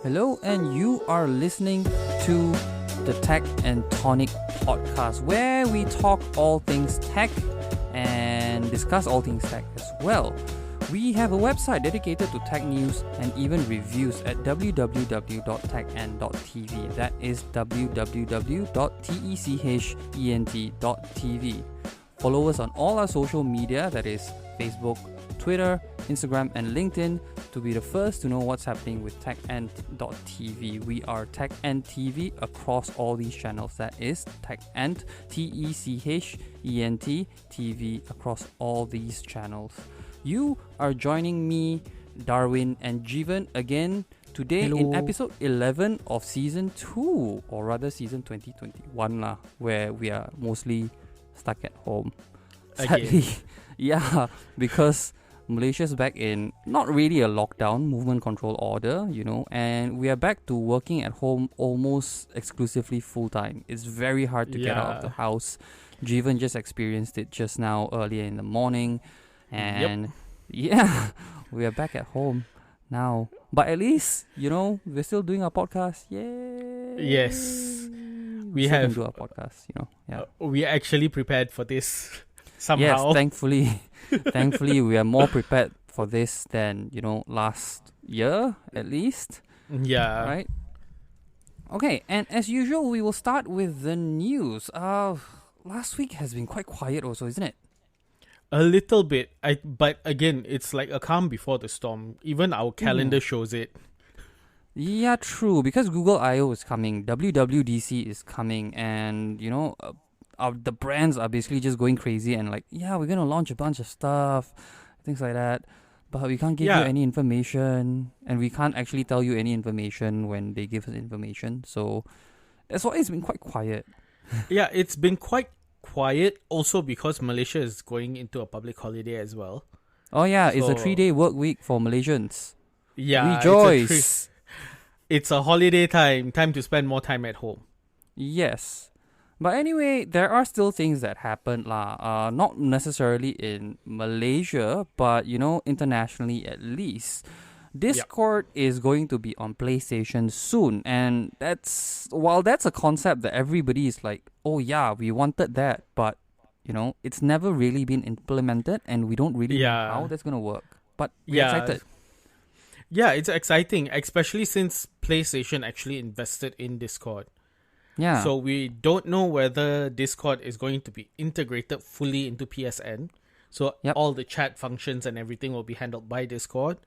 Hello, and you are listening to the Tech Tonic Podcast, where we talk all things tech and discuss all things tech as well. We have a website dedicated to tech news and even reviews at www.techent.tv. That is www.techent.tv. Follow us on all our social media, that is Facebook, Twitter, Instagram, and LinkedIn, to be the first to know what's happening with techENT.tv. We are techENT TV across all these channels. That is techENT, TECHENT TV across all these channels. You are joining me, Darwin and Jeevan, again today. Hello. In episode 11 of season 2, or rather season 2021 lah, where we are mostly stuck at home. Sadly, yeah, because Malaysia's back in not really a lockdown, movement control order, and we are back to working at home almost exclusively full time. It's very hard to get out of the house. Jeevan just experienced it just now, earlier in the morning, and yeah, we are back at home now. But at least, we're still doing our podcast. Yay! Yes, we still have can do our podcast. Yeah. We actually prepared for this somehow. Yes, thankfully, we are more prepared for this than last year at least. Yeah. Right. Okay, and as usual, we will start with the news. Last week has been quite quiet, also, isn't it? A little bit. But again, it's like a calm before the storm. Even our calendar shows it. Yeah, true. Because Google I/O is coming, WWDC is coming, and the brands are basically just going crazy and like, we're gonna launch a bunch of stuff, things like that. But we can't give you any information, and we can't actually tell you any information when they give us information. So that's why it's been quite quiet. Yeah, it's been quite quiet. Also because Malaysia is going into a public holiday as well. Oh yeah, it's a 3-day work week for Malaysians. Yeah, rejoice. It's a holiday time to spend more time at home. Yes. But anyway, there are still things that happened lah. Not necessarily in Malaysia, but internationally at least. Discord is going to be on PlayStation soon, and that's a concept that everybody is like, oh yeah, we wanted that, but it's never really been implemented, and we don't really know how that's gonna work. But we're excited. Yeah, it's exciting, especially since PlayStation actually invested in Discord. Yeah. So we don't know whether Discord is going to be integrated fully into PSN. So all the chat functions and everything will be handled by Discord.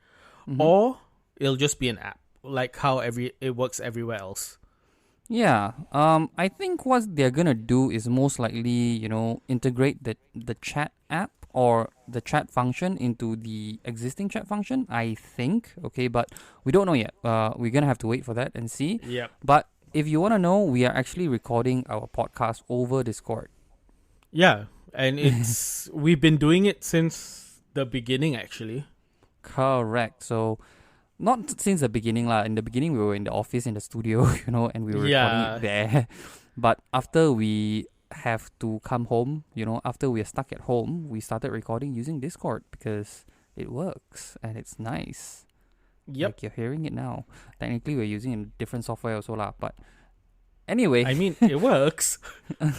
Or it'll just be an app, like how it works everywhere else. Yeah. I think what they're gonna do is most likely, integrate the chat app or the chat function into the existing chat function, I think. Okay, but we don't know yet. We're gonna have to wait for that and see. Yeah. But if you want to know, we are actually recording our podcast over Discord. Yeah, and we've been doing it since the beginning, actually. Correct. So, not since the beginning lah. In the beginning, we were in the office, in the studio, and we were recording it there. But after we have to come home, after we are stuck at home, we started recording using Discord because it works and it's nice. Yep. Like you're hearing it now. Technically, we're using a different software also lah. But anyway. I mean, it works.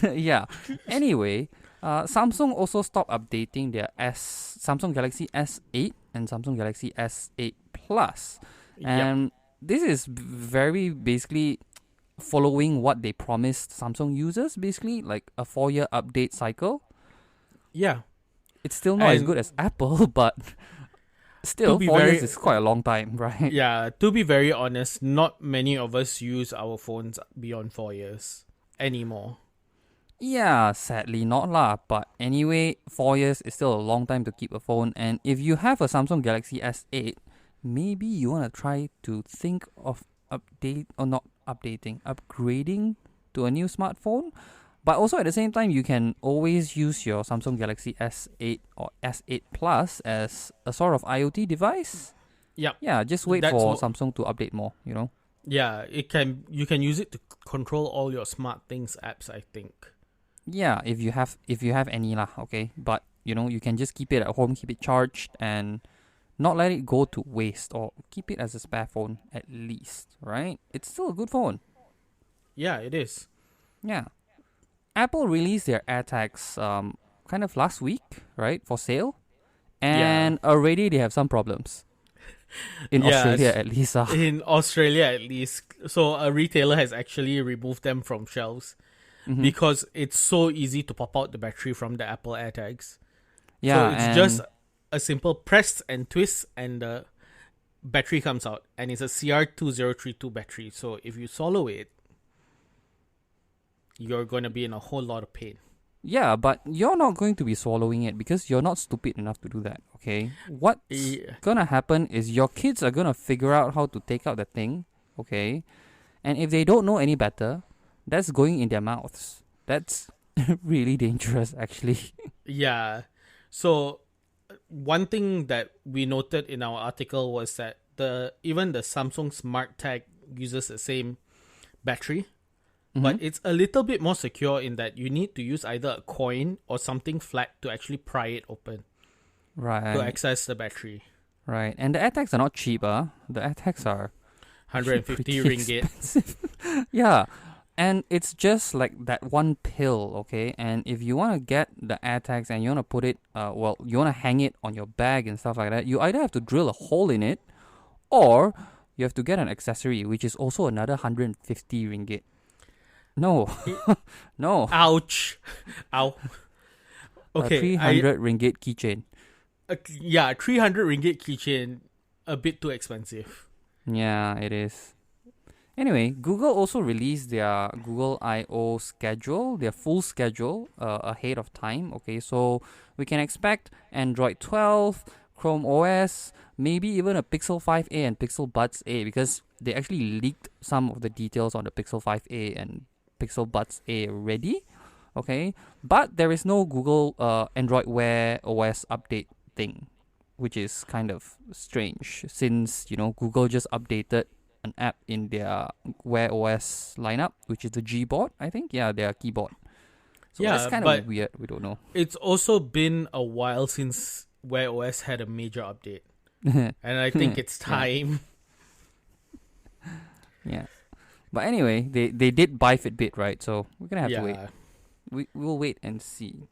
Yeah. Anyway, Samsung also stopped updating their Samsung Galaxy S8 and Samsung Galaxy S8 Plus. And this is very basically following what they promised Samsung users, basically like a 4-year update cycle. Yeah. It's still not as good as Apple, but still 4 years is quite a long time, right? Yeah, to be very honest, not many of us use our phones beyond 4 years anymore. Yeah, sadly not lah. But anyway, 4 years is still a long time to keep a phone. And if you have a Samsung Galaxy S8, maybe you want to try to think of upgrading to a new smartphone. But also at the same time, you can always use your Samsung Galaxy S8 or S8 Plus as a sort of IoT device. Yeah. Yeah, just wait for Samsung to update more, Yeah, you can use it to control all your smart things apps, I think. Yeah, if you have any lah, okay. But you can just keep it at home, keep it charged, and not let it go to waste, or keep it as a spare phone at least, right? It's still a good phone. Yeah, it is. Yeah. Apple released their AirTags kind of last week, right, for sale. And already they have some problems. In Australia, at least. In Australia, at least. So a retailer has actually removed them from shelves because it's so easy to pop out the battery from the Apple AirTags. Yeah, so it's just a simple press and twist and the battery comes out. And it's a CR2032 battery. So if you swallow it, you're going to be in a whole lot of pain. Yeah, but you're not going to be swallowing it because you're not stupid enough to do that, okay? What's gonna happen is your kids are gonna figure out how to take out the thing, okay? And if they don't know any better, that's going in their mouths. That's really dangerous, actually. Yeah. So one thing that we noted in our article was that even the Samsung Smart Tag uses the same battery. But it's a little bit more secure in that you need to use either a coin or something flat to actually pry it open. Right. To access the battery. Right. And the AirTags are not cheap, The AirTags are 150 ringgit. Yeah. And it's just like that one pill, okay? And if you want to get the AirTags and you want to put it, you want to hang it on your bag and stuff like that, you either have to drill a hole in it or you have to get an accessory, which is also another 150 ringgit. No. No. Ouch. Ow. Okay. A 300 ringgit keychain. 300 ringgit keychain. A bit too expensive. Yeah, it is. Anyway, Google also released their Google I/O schedule, their full schedule, ahead of time. Okay, so we can expect Android 12, Chrome OS, maybe even a Pixel 5a and Pixel Buds A, because they actually leaked some of the details on the Pixel 5a and Pixel Buds A already, okay? But there is no Google Android Wear OS update thing, which is kind of strange since, Google just updated an app in their Wear OS lineup, which is the Gboard, I think. Yeah, their keyboard. So that's kind of weird. We don't know. It's also been a while since Wear OS had a major update. And I think it's time. Yeah. But anyway, they did buy Fitbit, right? So we're going to have to wait. We'll wait and see.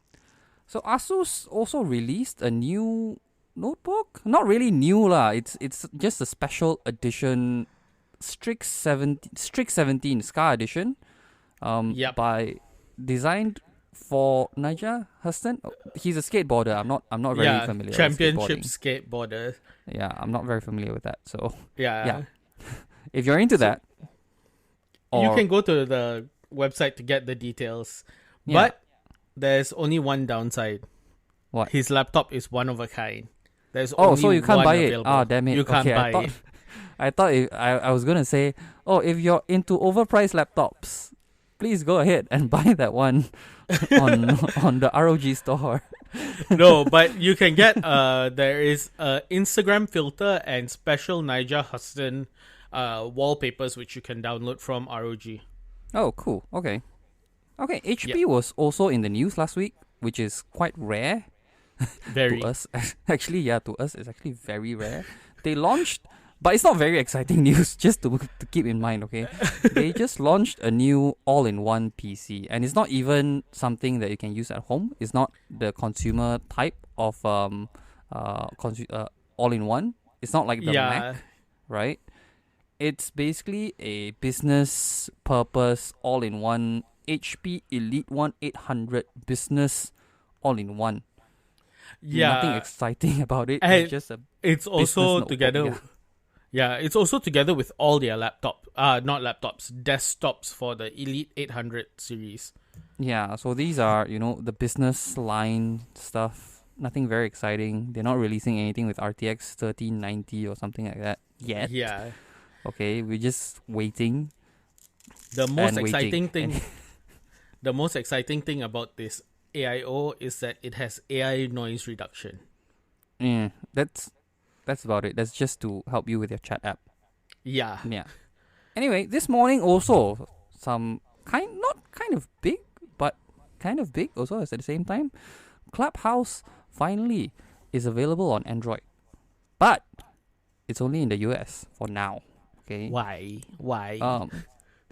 So Asus also released a new notebook. Not really new lah. It's just a special edition Strix 17 Scar edition. Designed for Nigel Huston. He's a skateboarder. I'm not very familiar with championship skateboarder. Yeah, I'm not very familiar with that. So yeah. If you're into that, you can go to the website to get the details. Yeah. But there's only one downside. What? His laptop is one of a kind. There's only so you can't buy available. it. Oh, damn it. You can't buy it. I thought I was going to say, if you're into overpriced laptops, please go ahead and buy that one on the ROG store. No, but you can get there is Instagram filter and special Nigel Huston wallpapers which you can download from ROG. Oh, cool. Okay, HP was also in the news last week, which is quite rare. Very. To us. Actually, to us it's actually very rare. They launched, but it's not very exciting news, just to keep in mind, okay? They just launched a new all-in-one PC, and it's not even something that you can use at home. It's not the consumer type of all-in-one. It's not like the Mac, right? It's basically a business purpose all-in-one HP Elite 1800 business all-in-one. Yeah, nothing exciting about it. And it's just a. It's also together. Yeah, it's also together with all their not laptops, desktops for the Elite 800 series. Yeah, so these are the business line stuff. Nothing very exciting. They're not releasing anything with RTX 3090 or something like that yet. Yeah. Okay, we're just waiting. The most exciting thing about this AIO is that it has AI noise reduction. Yeah, that's about it. That's just to help you with your chat app. Yeah. Anyway, this morning also some not kind of big, but kind of big also at the same time. Clubhouse finally is available on Android. But it's only in the US for now. Okay. Why?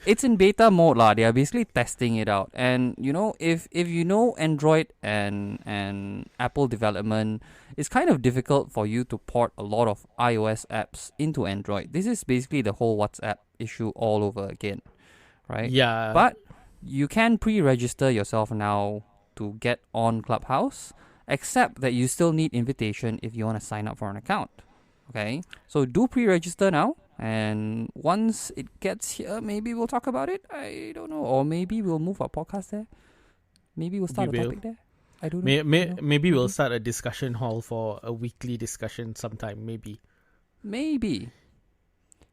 It's in beta mode lah. They are basically testing it out. And if you know Android and Apple development, it's kind of difficult for you to port a lot of iOS apps into Android. This is basically the whole WhatsApp issue all over again, right? Yeah. But you can pre-register yourself now to get on Clubhouse, except that you still need invitation if you want to sign up for an account. Okay, so do pre-register now, and once it gets here, maybe we'll talk about it. I don't know, or maybe we'll move our podcast there. Maybe we'll start a topic there. I don't know. Maybe we'll start a discussion hall for a weekly discussion sometime. Maybe.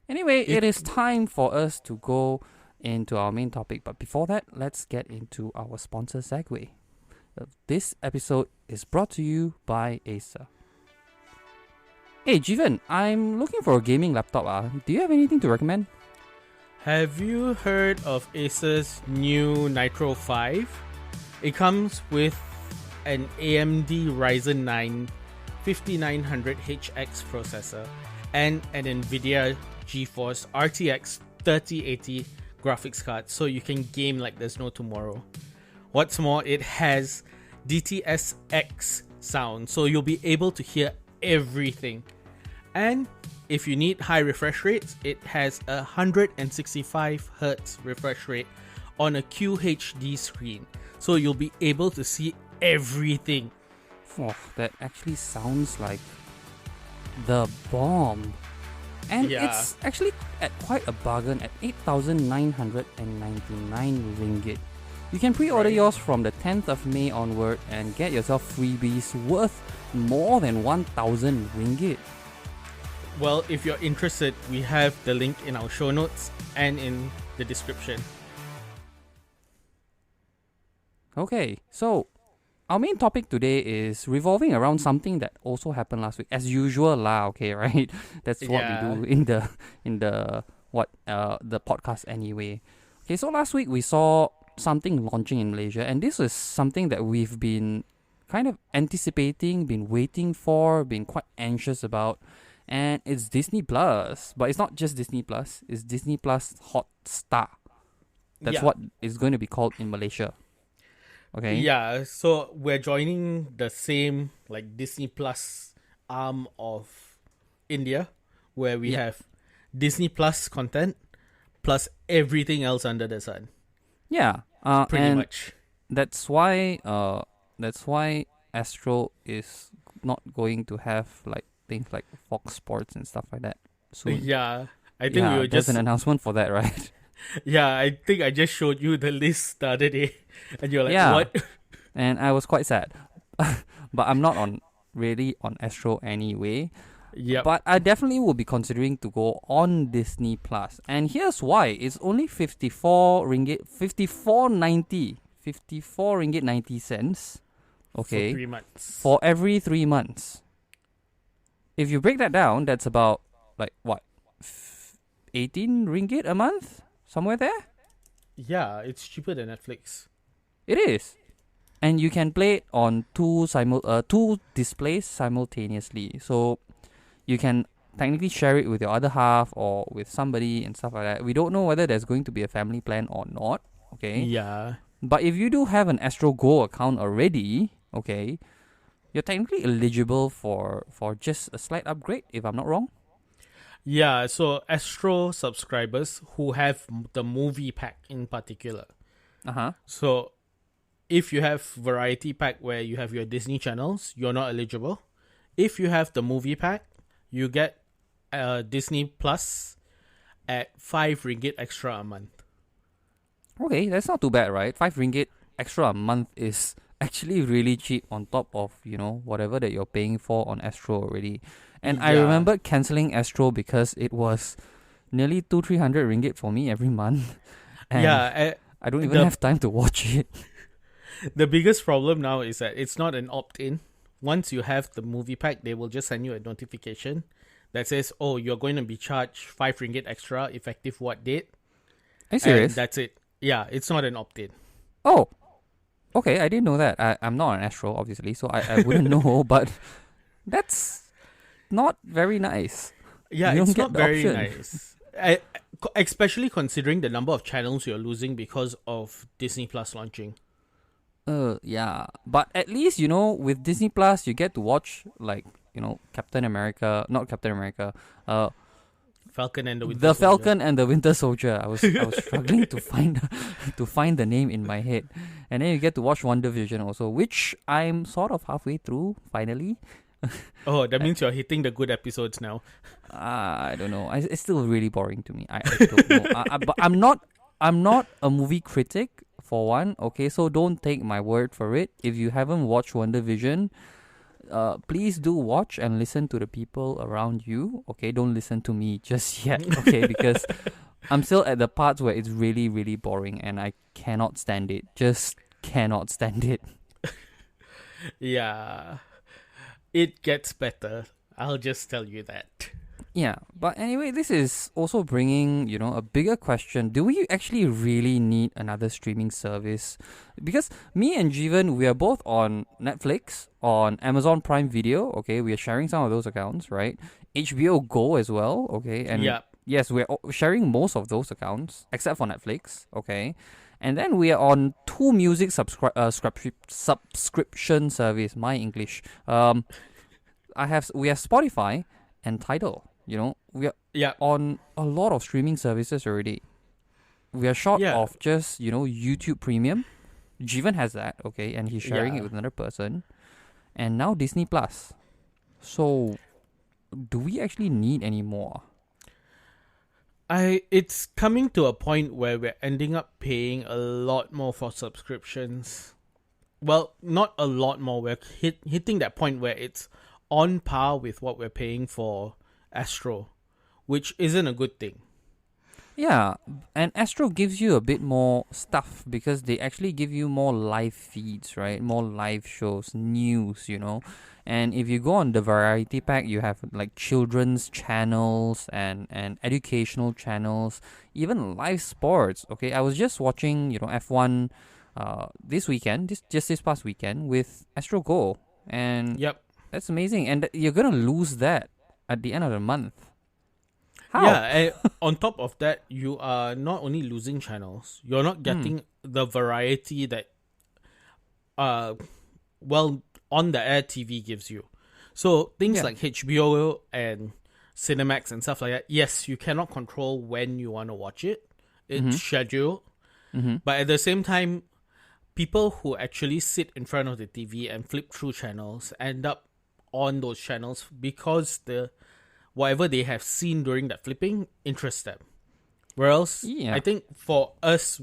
Anyway, it is time for us to go into our main topic. But before that, let's get into our sponsor segue. This episode is brought to you by Acer. Hey Jeevan, I'm looking for a gaming laptop. Do you have anything to recommend? Have you heard of Acer's new Nitro 5? It comes with an AMD Ryzen 9 5900HX processor and an NVIDIA GeForce RTX 3080 graphics card, so you can game like there's no tomorrow. What's more, it has DTS:X sound, so you'll be able to hear everything. And if you need high refresh rates, it has a 165Hz refresh rate on a QHD screen, so you'll be able to see everything. Oh, that actually sounds like the bomb. And it's actually at quite a bargain at 8,999 ringgit. You can pre-order yours from the 10th of May onward and get yourself freebies worth more than 1,000 ringgit. Well, if you're interested, we have the link in our show notes and in the description. Okay, so our main topic today is revolving around something that also happened last week, as usual lah. Okay, right? That's what we do in the podcast anyway. Okay, so last week we saw something launching in Malaysia, and this is something that we've been kind of anticipating, been waiting for, been quite anxious about, and it's Disney Plus. But it's not just Disney Plus; it's Disney Plus Hotstar. That's what it's going to be called in Malaysia. Okay. Yeah, so we're joining the same like Disney Plus arm of India, where we have Disney Plus content plus everything else under the sun. Yeah, pretty much. That's why Astro is not going to have like things like Fox Sports and stuff like that soon. Yeah, I think we were there's just an announcement for that, right? Yeah, I think I just showed you the list the other day, and you're like, "What?" And I was quite sad, but I'm not really on Astro anyway. Yeah. But I definitely will be considering to go on Disney Plus, and here's why: it's only 54 ringgit, 54.90, 54 ringgit 90 cents. Okay, for 3 months. For every 3 months. If you break that down, that's about like what, 18 ringgit a month, somewhere there. Yeah, it's cheaper than Netflix. It is. And you can play it on two displays simultaneously. So you can technically share it with your other half or with somebody and stuff like that. We don't know whether there's going to be a family plan or not. Okay. Yeah. But if you do have an Astro Go account already, okay, you're technically eligible for just a slight upgrade, if I'm not wrong. Yeah, so Astro subscribers who have the movie pack in particular. So if you have variety pack where you have your Disney channels, you're not eligible. If you have the movie pack, you get Disney Plus at 5 ringgit extra a month. Okay, that's not too bad, right? 5 ringgit extra a month is actually really cheap on top of, whatever that you're paying for on Astro already. And I remember cancelling Astro because it was nearly 200-300 ringgit for me every month. And I don't even have time to watch it. The biggest problem now is that it's not an opt-in. Once you have the movie pack, they will just send you a notification that says, "Oh, you're going to be charged 5 ringgit extra, effective what date?" Are you serious? And that's it. Yeah, it's not an opt-in. Oh, okay. I didn't know that. I'm not an Astro, obviously, so I wouldn't know. But that's not very nice. Yeah, you it's don't not get the very option. nice. Especially considering the number of channels you're losing because of Disney Plus launching. Yeah, but at least with Disney Plus you get to watch like Captain America, not Captain America, Falcon and the Winter the Soldier. Falcon and the Winter Soldier. I was struggling to find the name in my head, and then you get to watch WandaVision also, which I'm sort of halfway through finally. Oh, that means you're hitting the good episodes now. I don't know. It's still really boring to me. I don't know. But I'm not a movie critic for one. Okay, so don't take my word for it. If you haven't watched WandaVision, please do watch and listen to the people around you. Okay, don't listen to me just yet. Okay, because I'm still at the parts where it's really, really boring and I cannot stand it. Just cannot stand it. Yeah, it gets better. I'll just tell you that. Yeah, but anyway, this is also bringing, a bigger question. Do we actually really need another streaming service? Because me and Jeevan, we are both on Netflix, on Amazon Prime Video, okay? We are sharing some of those accounts, right? HBO Go as well, okay? And yes, we're sharing most of those accounts, except for Netflix, okay? And then we are on two music subscription service, my English. We have Spotify and Tidal. We are on a lot of streaming services already. We are short of just, YouTube Premium. Jeevan has that, okay, and he's sharing it with another person. And now Disney Plus. So, do we actually need any more? It's coming to a point where we're ending up paying a lot more for subscriptions. Well, not a lot more. We're hitting that point where it's on par with what we're paying for Astro, which isn't a good thing. Yeah, and Astro gives you a bit more stuff because they actually give you more live feeds, right? More live shows, news, And if you go on the variety pack, you have like children's channels and educational channels, even live sports. Okay, I was just watching, F1 this weekend, this past weekend with Astro Go, and that's amazing. And you're gonna lose that at the end of the month. How? Yeah, and on top of that, you are not only losing channels, you're not getting the variety that on-the-air TV gives you. So things like HBO and Cinemax and stuff like that, yes, you cannot control when you want to watch it. It's scheduled. But at the same time, people who actually sit in front of the TV and flip through channels end up on those channels because whatever they have seen during that flipping interests them. Whereas I think for us,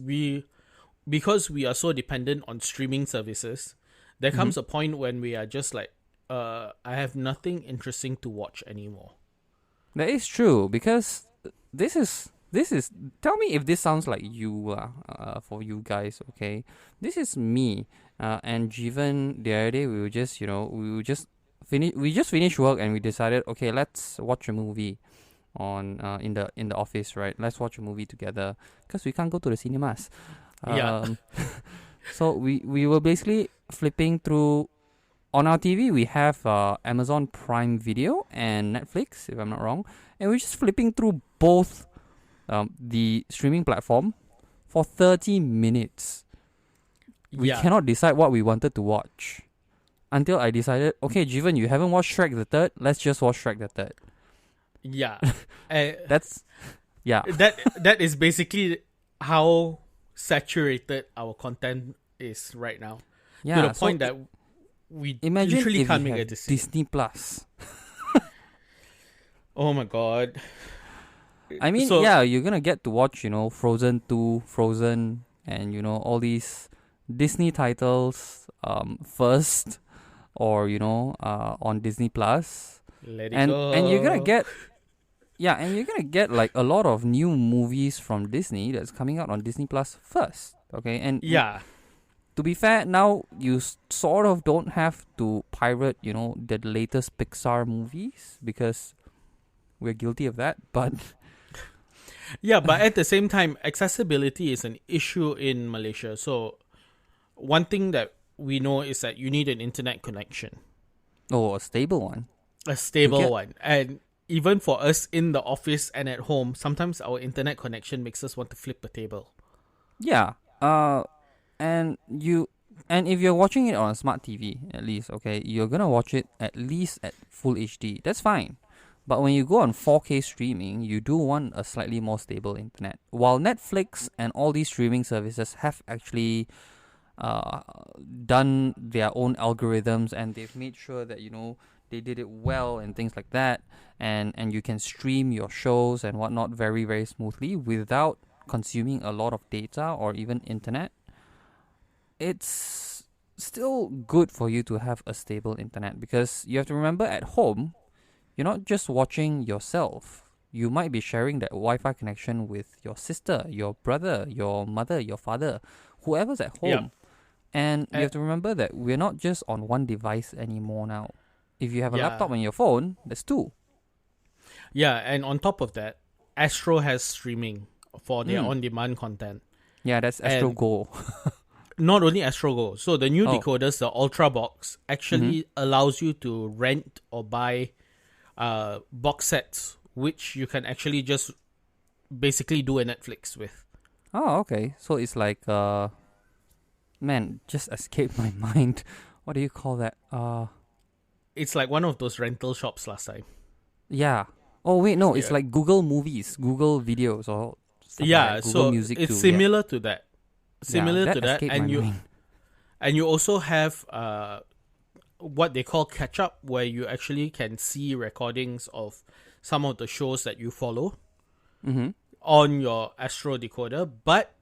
because we are so dependent on streaming services, there comes a point when we are just like, I have nothing interesting to watch anymore. That is true, because this is tell me if this sounds like you for you guys, okay? This is me and Jeevan. The other day we just finished work and we decided, okay, let's watch a movie on in the office, right? Let's watch a movie together because we can't go to the cinemas. So we were basically flipping through. On our TV, we have Amazon Prime Video and Netflix, if I'm not wrong, and we're just flipping through both the streaming platform for 30 minutes. We cannot decide what we wanted to watch until I decided, okay, Jeevan, you haven't watched Shrek the Third. Let's just watch Shrek the Third. Yeah, That is basically how saturated our content is right now. Yeah, to the point that we literally can't make a decision. Disney Plus. Oh my god. I mean, you're gonna get to watch, Frozen 2, Frozen, and all these Disney titles first, or on Disney Plus. Let it go. And you're gonna get like a lot of new movies from Disney that's coming out on Disney Plus first. Okay, and to be fair, now you sort of don't have to pirate, the latest Pixar movies because we're guilty of that. But but at the same time, accessibility is an issue in Malaysia. So one thing that we know is that you need an internet connection. Oh, a stable one. a stable one. And even for us in the office and at home, sometimes our internet connection makes us want to flip a table. Yeah. And if you're watching it on a smart TV, at least, okay, you're gonna watch it at least at full HD. That's fine. But when you go on 4K streaming, you do want a slightly more stable internet. While Netflix and all these streaming services have actually done their own algorithms, and they've made sure that, they did it well and things like that, and you can stream your shows and whatnot very, very smoothly without consuming a lot of data or even internet. It's still good for you to have a stable internet, because you have to remember, at home, you're not just watching yourself. You might be sharing that Wi-Fi connection with your sister, your brother, your mother, your father, whoever's at home. Yeah. And you have to remember that we're not just on one device anymore now. If you have a laptop and your phone, that's two. Yeah, and on top of that, Astro has streaming for their on-demand content. Yeah, that's Astro Go. Not only Astro Go. So the new decoders, the Ultra Box, actually allows you to rent or buy box sets, which you can actually just basically do a Netflix with. Oh, okay. So it's like, just escaped my mind. What do you call that? It's like one of those rental shops last time. Yeah. Oh, wait, no. It's like Google Movies, Google Videos, or stuff like Google so Music it's too. similar to that. Similar to that, and you also have what they call catch up, where you actually can see recordings of some of the shows that you follow on your Astro decoder, but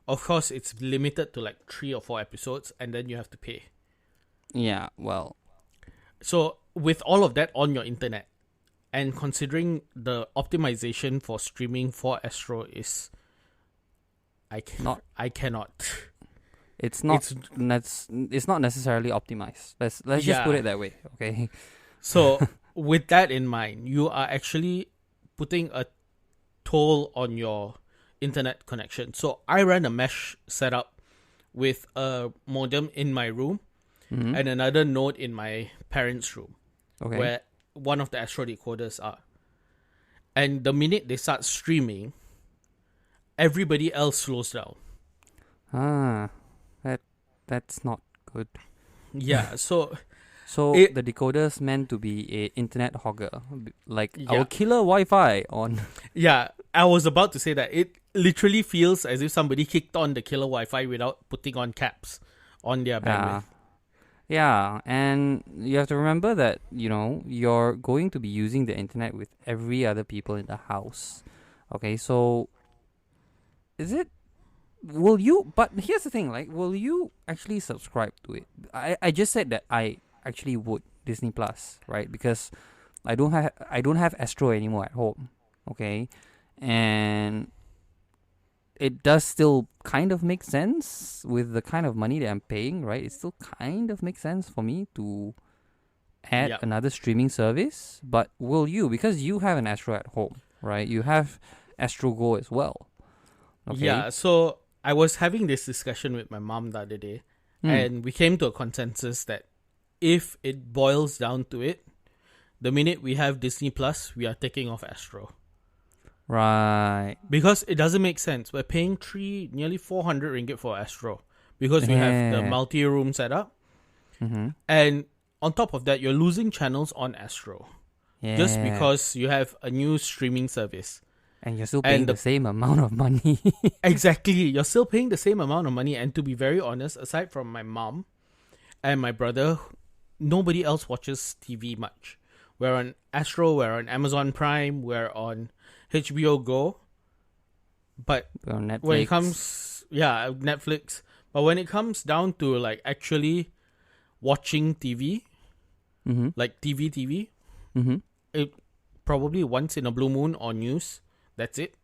of course it's limited to like 3 or 4 episodes, and then you have to pay. Yeah, well, so with all of that on your internet, and considering the optimization for streaming for Astro is I cannot. It's not necessarily optimized. Let's just put it that way, okay? So with that in mind, you are actually putting a toll on your internet connection. So I ran a mesh setup with a modem in my room and another node in my parents' room, where one of the Astro decoders are. And the minute they start streaming, everybody else slows down. That's not good. Yeah, so the decoder's meant to be a internet hogger, like our killer Wi-Fi on. Yeah, I was about to say that it literally feels as if somebody kicked on the killer Wi-Fi without putting on caps on their bandwidth. Yeah, and you have to remember that, you're going to be using the internet with every other people in the house. Okay, so but here's the thing, like, will you actually subscribe to it? I just said that I actually would Disney Plus, right? Because I don't have Astro anymore at home, okay? And it does still kind of make sense with the kind of money that I'm paying, right? It still kind of makes sense for me to add another streaming service. But will you? Because you have an Astro at home, right? You have Astro Go as well. Okay? Yeah, so I was having this discussion with my mom the other day, and we came to a consensus that if it boils down to it, the minute we have Disney Plus, we are taking off Astro. Right. Because it doesn't make sense. We're paying nearly 400 ringgit for Astro because we have the multi-room setup. And on top of that, you're losing channels on Astro just because you have a new streaming service. And you're still paying the same amount of money. Exactly. You're still paying the same amount of money. And to be very honest, aside from my mom and my brother, nobody else watches TV much. We're on Astro, we're on Amazon Prime, we're on HBO Go. But when it comes... Yeah, Netflix. But when it comes down to like actually watching TV, like TV, it probably once in a blue moon on news. That's it.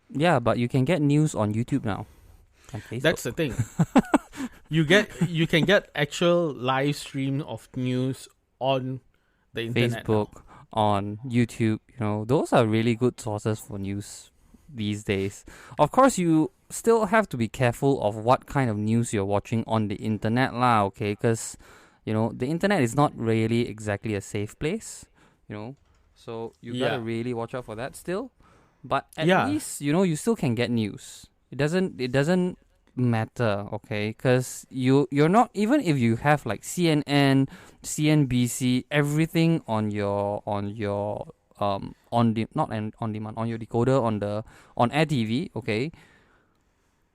Yeah, but you can get news on YouTube now. On Facebook. That's the thing. You can get actual live stream of news on the internet. Facebook, on YouTube, those are really good sources for news these days. Of course, you still have to be careful of what kind of news you're watching on the internet lah, okay? Because, the internet is not really exactly a safe place, so you gotta really watch out for that still. But at least, you still can get news. It doesn't matter, okay? Because you're not, even if you have like CNN, CNBC, everything on your on your on demand on your decoder on Air TV, okay?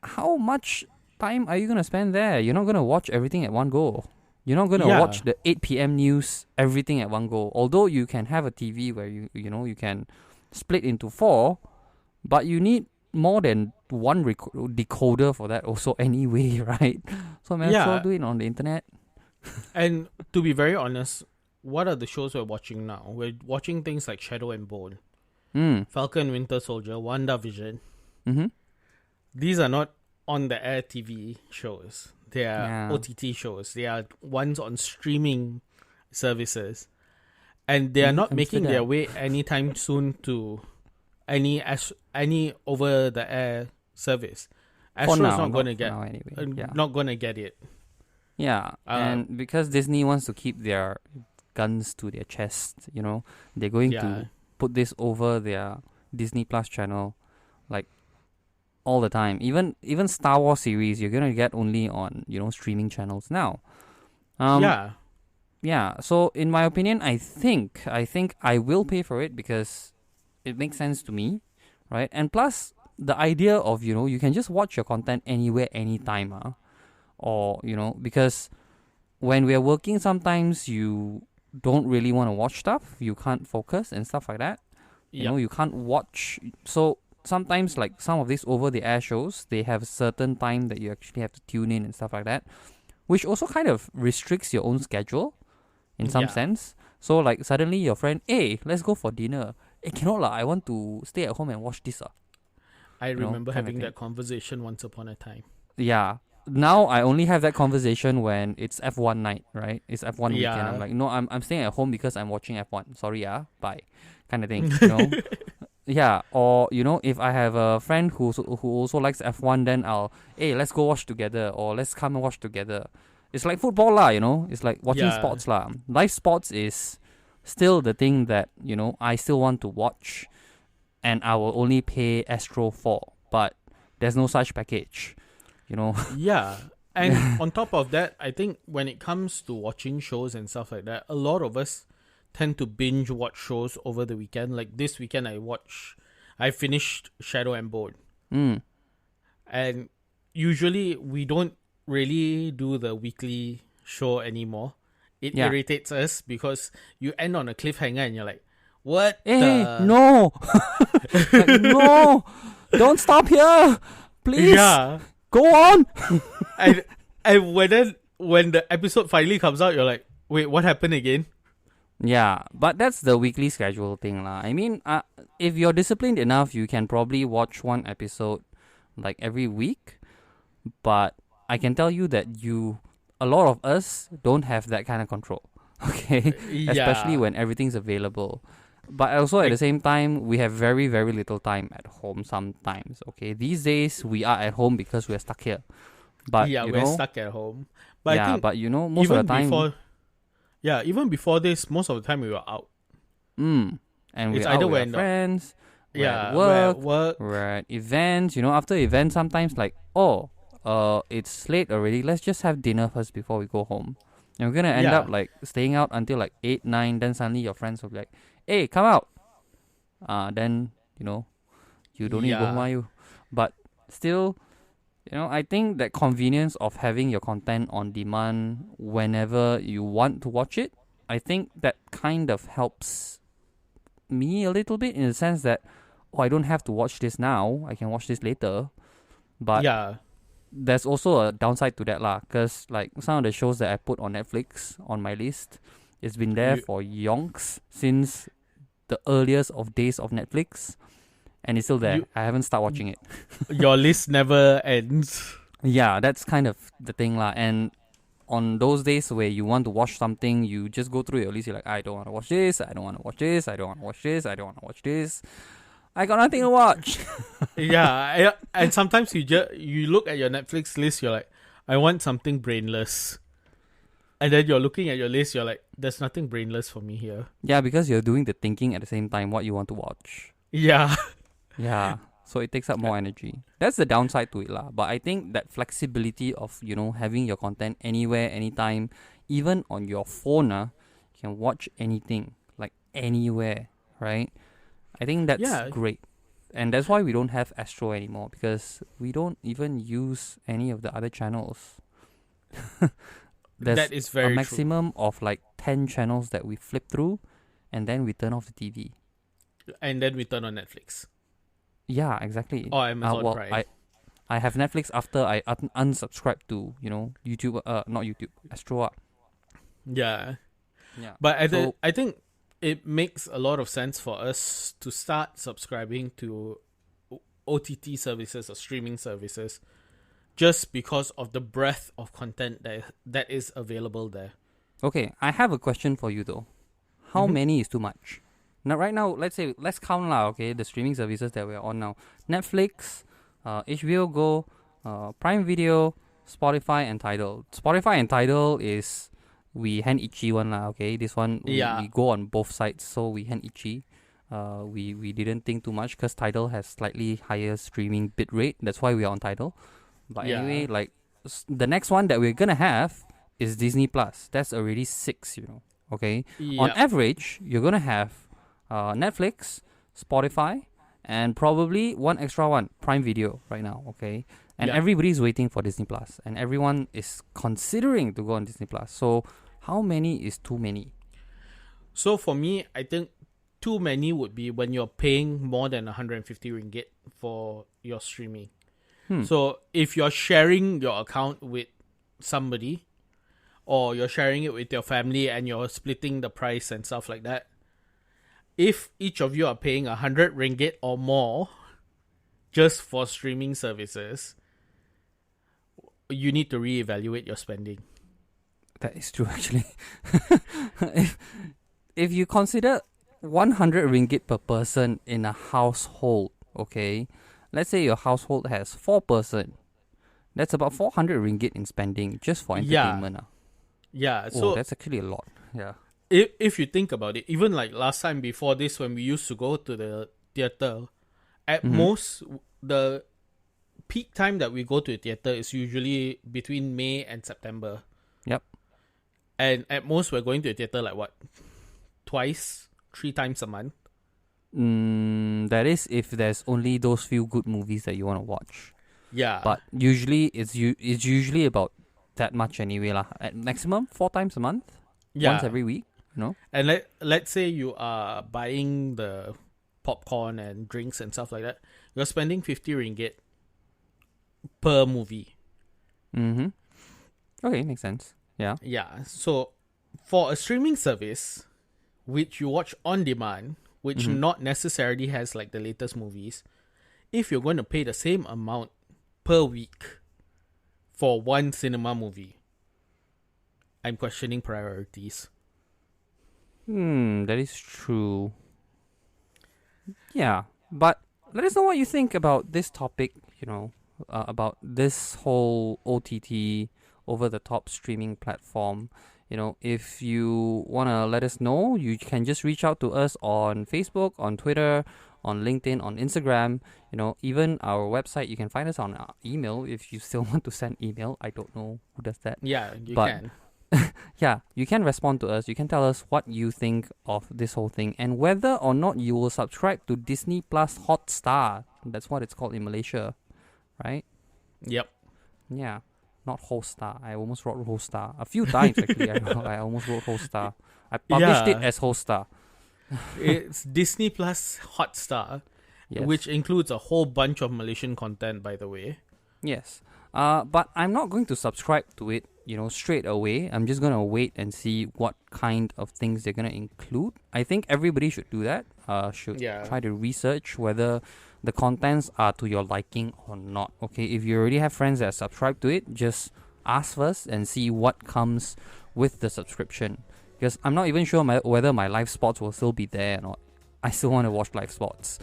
How much time are you gonna spend there? You're not gonna watch everything at one go. You're not gonna watch the 8 p.m. news everything at one go. Although you can have a TV where you can split into 4, but you need more than one decoder for that also anyway, right? So may as well do it on the internet. And to be very honest, what are the shows we're watching now? We're watching things like Shadow and Bone, Falcon Winter Soldier, WandaVision. Mm-hmm. These are not on the air TV shows. They are OTT shows. They are ones on streaming services. And they are not making their way anytime soon to any over the air service. Astro's not going to get it. Yeah, and because Disney wants to keep their guns to their chest, they're going to put this over their Disney Plus channel, like all the time. Even Star Wars series, you're gonna get only on streaming channels now. Yeah. So in my opinion, I think I will pay for it because it makes sense to me, right? And plus the idea of you can just watch your content anywhere, anytime, or because when we are working, sometimes you don't really want to watch stuff. You can't focus and stuff like that. You can't watch. So sometimes, like some of these over-the-air shows, they have a certain time that you actually have to tune in and stuff like that, which also kind of restricts your own schedule in some sense. So like suddenly your friend, hey, let's go for dinner. Hey, cannot lah, I want to stay at home and watch this. I remember having that conversation once upon a time. Yeah. Now I only have that conversation when it's F1 night, right? It's F1 weekend. I'm like, no, I'm staying at home because I'm watching F1. Sorry, bye, kind of thing. Yeah. Or if I have a friend who also likes F1, then let's go watch together, or let's come and watch together. It's like football lah, It's like watching sports lah. Live sports is still the thing that I still want to watch, and I will only pay Astro for. But there's no such package. Yeah. And on top of that, I think when it comes to watching shows and stuff like that, a lot of us tend to binge watch shows over the weekend. Like this weekend, I finished Shadow and Bone. And usually we don't really do the weekly show anymore. It irritates us because you end on a cliffhanger and you're like, what? Hey, no. Like, no. Don't stop here. Please. Yeah. Go on. and when the episode finally comes out, you're like, wait, what happened again? Yeah, but that's the weekly schedule thing lah. I mean, if you're disciplined enough, you can probably watch one episode like every week. But I can tell you that a lot of us don't have that kind of control. Okay, especially when everything's available. But also at the same time, we have very, very little time at home sometimes. Okay, these days we are at home because we're stuck here. But we're stuck at home. But I think but most of the time, even before this, most of the time we were out. And we're out with our friends. We're at work. We're at events. After events, sometimes like, it's late already. Let's just have dinner first before we go home. And we're gonna end up like staying out until like 8, 9. Then suddenly your friends will be like, hey, come out. Then, you don't need to go home, are you? But still, I think that convenience of having your content on demand whenever you want to watch it, I think that kind of helps me a little bit in the sense that, I don't have to watch this now. I can watch this later. But there's also a downside to that lah. Because like some of the shows that I put on Netflix on my list, it's been there for yonks since the earliest of days of Netflix, and it's still there. I haven't started watching it. Your list never ends. Yeah, that's kind of the thing lah. And on those days where you want to watch something, you just go through your list. You're like, I don't want to watch this. I don't want to watch this. I don't want to watch this. I don't want to watch this. I got nothing to watch. And sometimes you look at your Netflix list. You're like, I want something brainless. And then you're looking at your list, you're like, there's nothing brainless for me here. Yeah, because you're doing the thinking at the same time what you want to watch. Yeah. Yeah. So it takes up more energy. That's the downside to it lah. But I think that flexibility of, having your content anywhere, anytime, even on your phone, you can watch anything, like anywhere, right? I think that's great. And that's why we don't have Astro anymore, because we don't even use any of the other channels. There's that is very a maximum of like 10 channels that we flip through, and then we turn off the TV. And then we turn on Netflix. Yeah, exactly. Or Amazon Prime. I have Netflix after I unsubscribed to, YouTube, not YouTube, Astro. Yeah. Yeah. But I think it makes a lot of sense for us to start subscribing to OTT services or streaming services just because of the breadth of content that is available there. Okay, I have a question for you though. How many is too much? Now, right now, let's count lah, okay, the streaming services that we're on now. Netflix, HBO Go, Prime Video, Spotify, and Tidal. Spotify and Tidal is we hand itchy one lah, okay? This one, we go on both sides, so we hand itchy. We didn't think too much because Tidal has slightly higher streaming bit rate. That's why we are on Tidal. But anyway, like, the next one that we're gonna have is Disney Plus. That's already 6, okay? Yep. On average, you're gonna have Netflix, Spotify, and probably one extra one, Prime Video right now, okay? And everybody's waiting for Disney Plus, and everyone is considering to go on Disney Plus. So how many is too many? So for me, I think too many would be when you're paying more than 150 ringgit for your streaming. So if you're sharing your account with somebody, or you're sharing it with your family and you're splitting the price and stuff like that, if each of you are paying 100 ringgit or more just for streaming services, you need to reevaluate your spending. That is true, actually. if you consider 100 ringgit per person in a household, okay, let's say your household has 4 person, that's about 400 ringgit in spending just for entertainment. Yeah, so that's actually a lot. Yeah. If you think about it, even like last time before this, when we used to go to the theater, at most, the peak time that we go to the theater is usually between May and September. Yep. And at most, we're going to the theater like what? 2-3 times a month? That is if there's only those few good movies that you want to watch. Yeah. But usually, it's usually about that much anyway lah. At maximum, 4 times a month. Yeah. Once every week. And let's say you are buying the popcorn and drinks and stuff like that, you're spending 50 ringgit per movie. Okay, makes sense. Yeah. Yeah. So for a streaming service, which you watch on demand, which not necessarily has like the latest movies, if you're going to pay the same amount per week for one cinema movie, I'm questioning priorities. That is true. Yeah, but let us know what you think about this topic, about this whole OTT, over-the-top streaming platform. If you want to let us know, you can just reach out to us on Facebook, on Twitter, on LinkedIn, on Instagram. Even our website, you can find us on our email if you still want to send email. I don't know who does that. Yeah, you can. Yeah, you can respond to us. You can tell us what you think of this whole thing and whether or not you will subscribe to Disney Plus Hotstar. That's what it's called in Malaysia, right? Yep. Yeah, not Hotstar. I almost wrote Hotstar a few times actually. I almost wrote Hotstar. I published it as Hotstar. It's Disney Plus Hotstar, which includes a whole bunch of Malaysian content, by the way. Yes. But I'm not going to subscribe to it, straight away. I'm just going to wait and see what kind of things they're going to include. I think everybody should do that. Should try to research whether the contents are to your liking or not. Okay, if you already have friends that subscribe to it, just ask first and see what comes with the subscription. Because I'm not even sure whether my live sports will still be there or not. I still want to watch live sports,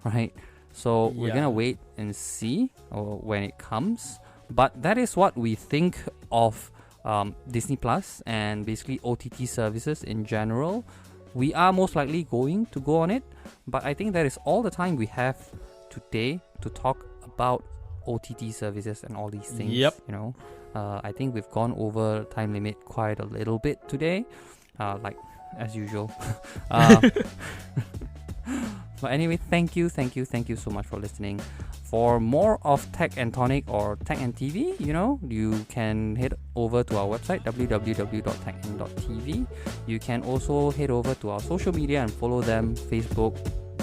right? So we're going to wait and see when it comes. But that is what we think of Disney Plus and basically OTT services in general. We are most likely going to go on it, but I think that is all the time we have today to talk about OTT services and all these things. Yep. I think we've gone over time limit quite a little bit today, like as usual. But anyway, thank you so much for listening. For more of Tech and Tonic or TechENT TV, you can head over to our website www.techent.tv. You can also head over to our social media and follow them. Facebook,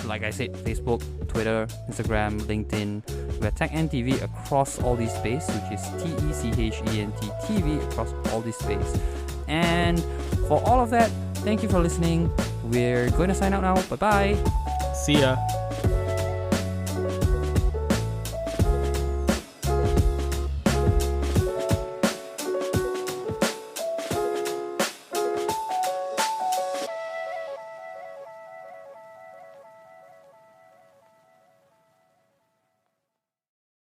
like I said, Facebook, Twitter, Instagram, LinkedIn. We're TechENT TV across all these space, which is TECHENT TV across all these space. And for all of that, thank you for listening. We're going to sign out now. Bye bye. See ya.